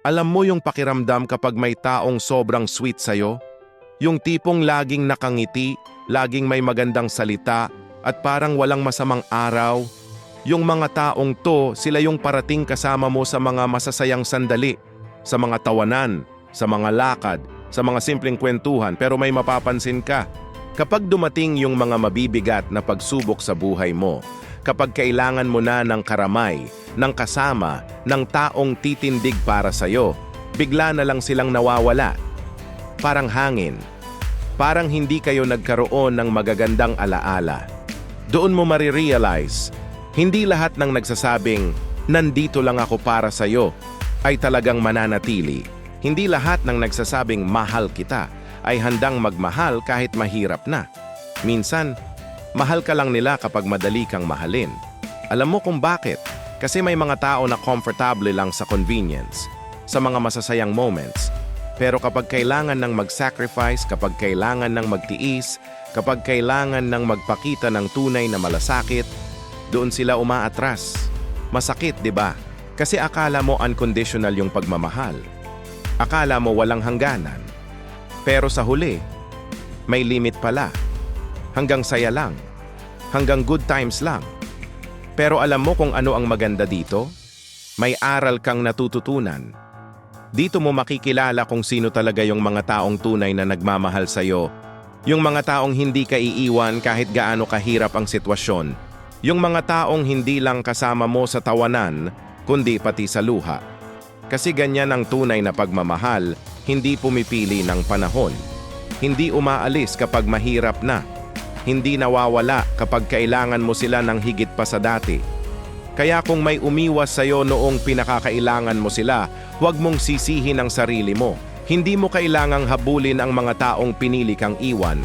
Alam mo yung pakiramdam kapag may taong sobrang sweet sa'yo? Yung tipong laging nakangiti, laging may magandang salita, at parang walang masamang araw. Yung mga taong to, sila yung parating kasama mo sa mga masasayang sandali, sa mga tawanan, sa mga lakad, sa mga simpleng kwentuhan, pero may mapapansin ka. Kapag dumating yung mga mabibigat na pagsubok sa buhay mo, kapag kailangan mo na ng karamay, ng kasama, ng taong titindig para sa'yo, bigla na lang silang nawawala. Parang hangin. Parang hindi kayo nagkaroon ng magagandang alaala. Doon mo marirealize, hindi lahat ng nagsasabing, nandito lang ako para sa'yo, ay talagang mananatili. Hindi lahat ng nagsasabing mahal kita, ay handang magmahal kahit mahirap na. Minsan, mahal ka lang nila kapag madali kang mahalin. Alam mo kung bakit? Kasi may mga tao na comfortable lang sa convenience, sa mga masasayang moments. Pero kapag kailangan ng mag-sacrifice, kapag kailangan ng magtiis, kapag kailangan ng magpakita ng tunay na malasakit, doon sila umaatras. Masakit, di ba? Kasi akala mo unconditional yung pagmamahal. Akala mo walang hangganan. Pero sa huli, may limit pala. Hanggang saya lang. Hanggang good times lang. Pero alam mo kung ano ang maganda dito? May aral kang natututunan. Dito mo makikilala kung sino talaga yung mga taong tunay na nagmamahal sa'yo. Yung mga taong hindi ka iiwan kahit gaano kahirap ang sitwasyon. Yung mga taong hindi lang kasama mo sa tawanan, kundi pati sa luha. Kasi ganyan ang tunay na pagmamahal, hindi pumipili ng panahon. Hindi umaalis kapag mahirap na. Hindi nawawala kapag kailangan mo sila ng higit pa sa dati. Kaya kung may umiwas sa'yo noong pinakakailangan mo sila, huwag mong sisihin ang sarili mo. Hindi mo kailangang habulin ang mga taong pinili kang iwan.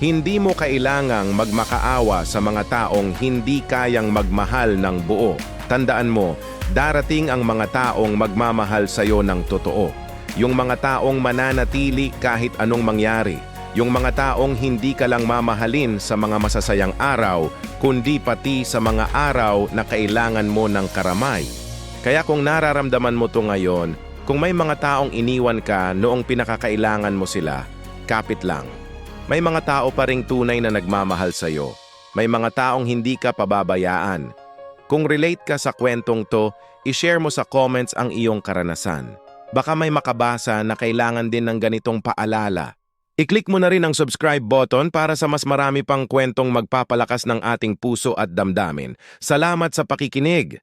Hindi mo kailangang magmakaawa sa mga taong hindi kayang magmahal ng buo. Tandaan mo, darating ang mga taong magmamahal sa'yo ng totoo. Yung mga taong mananatili kahit anong mangyari. Yung mga taong hindi ka lang mamahalin sa mga masasayang araw, kundi pati sa mga araw na kailangan mo ng karamay. Kaya kung nararamdaman mo to ngayon, kung may mga taong iniwan ka noong pinakakailangan mo sila, kapit lang. May mga tao pa ring tunay na nagmamahal sa'yo. May mga taong hindi ka pababayaan. Kung relate ka sa kwentong to, i-share mo sa comments ang iyong karanasan. Baka may makabasa na kailangan din ng ganitong paalala. I-click mo na rin ang subscribe button para sa mas marami pang kwentong magpapalakas ng ating puso at damdamin. Salamat sa pakikinig!